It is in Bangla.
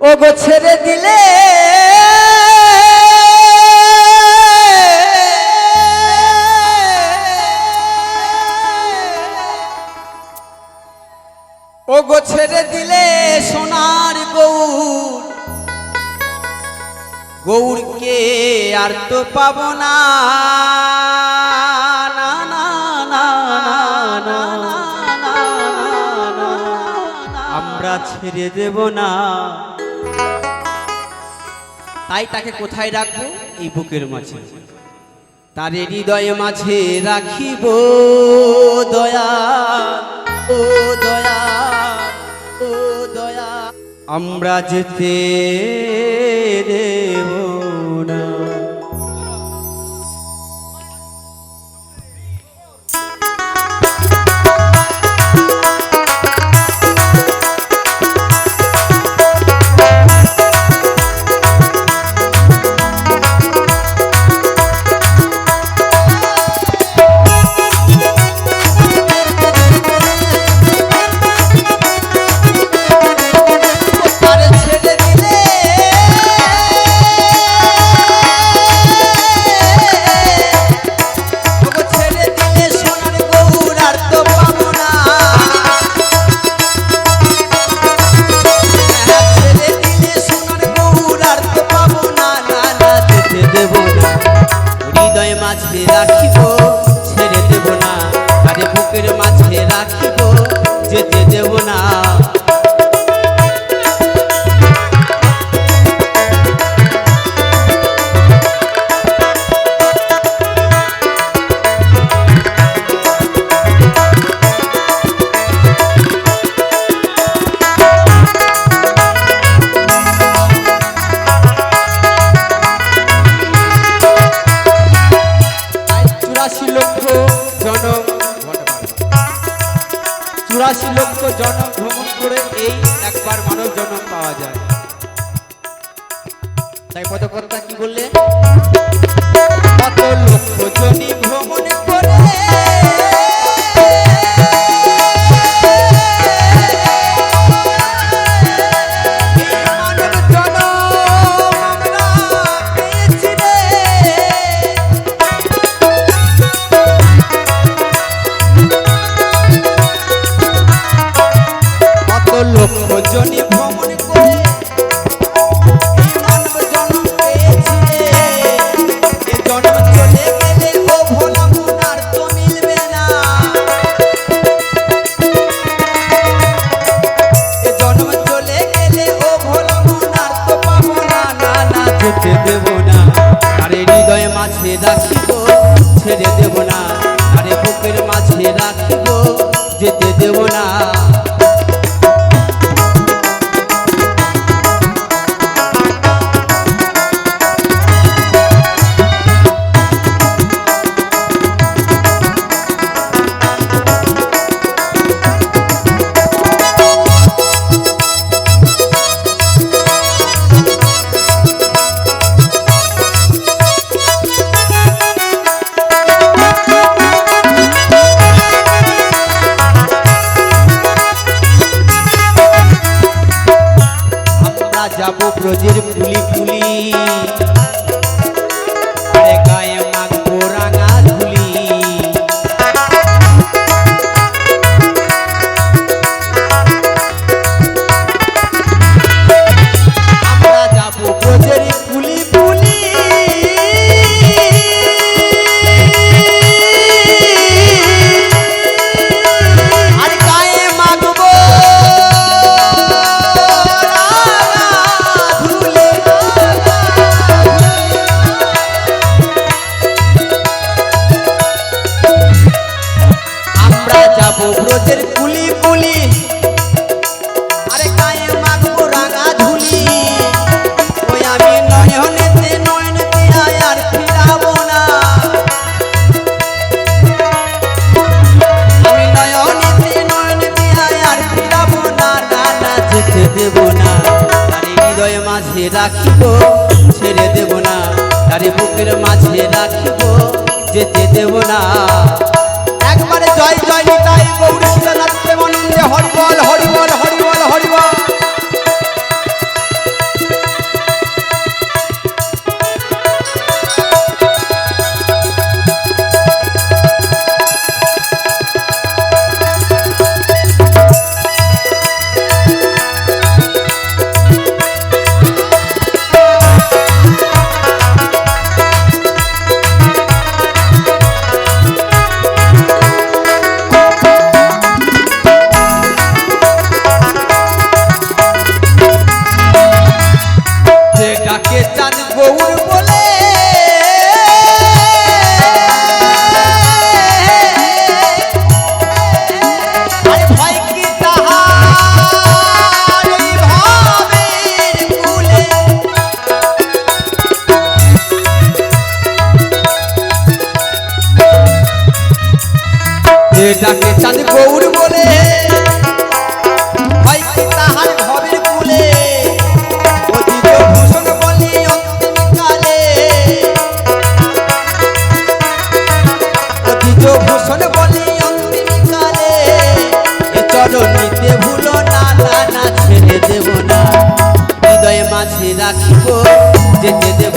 ও গো ছেড়ে দিলে ও গো ছেড়ে দিলে সোনার গৌর গৌরকে আর তো পাবো না আমরা ছেড়ে দেব না। তাই তাকে কোথায় রাখবো? এই বুকের মাঝে, তার হৃদয়ে মাঝে রাখিব দয়া ও দয়া ও দয়া। আমরা যেতে দেব না। মাঝে রাখিব ছেড়ে দেব না, আরে বুকের মাঝে রাখিব যেতে দেব না। চুরাশি লক্ষ জনম ভ্রমণ করে এই একবার মানব জন্ম পাওয়া যায়। তাই পদকর্তা কি বললে? কত লক্ষ জনি ভ্রমণ করে লক্ষ জনি ভ্রমণ করে মানব জন্ম পেয়েছি। এ জন্ম চলে গেলে ও ভোলা মন আর তো মিলবে না। এ জন্ম চলে গেলে ও ভোলা মন আর তো পাবো না। না না যেতে দেব না, আরে হৃদয়ে মাঝে রাখিব ছেড়ে দেব না, আরে বুকের মাঝে রাখিব যেতে দেব না। যাবো ব্রজের ফুলি ফুলি, আরে গায়ে মাখবো রাঙা ধুলি। আমরা যাবো ব্রজের ফুলি ফুলি, আর গায়ে মাখবো ব্রজের কুলি কুলি, আরে গায়ে মাখবো রাঙা ধুলি। ওই আমি নয়নেতে নয়ন দিয়া আর ফিরাবো না, আমি নয়নেতে নয়ন দিয়া আর ফিরাবো না। না না যেতে দেব না, আরে হৃদয়ে মাঝে রাখিব ছেড়ে দেব না, আরে বুকের মাঝে রাখিব যেতে দেব না। একবারে জয় জয় নিতাই গৌর শিলানাথ প্রেমানন্দে হরিবল হরিবল হরিবল হরিবল। গৌর বলে আরে ভয় কি তাহার ওই ভাবের কুলে ডাকে চাঁদ গৌর বলে ভয় কি তাহার ভবের কুলে অতীত ভূষণ বলি অন্তিমকালে অতীত ভূষণ বলি অন্তিমকালে এ চরণ নিতে ভুলো না না না ছেড়ে দেব না হৃদয়ে মাঝে রাখিব যেতে দেব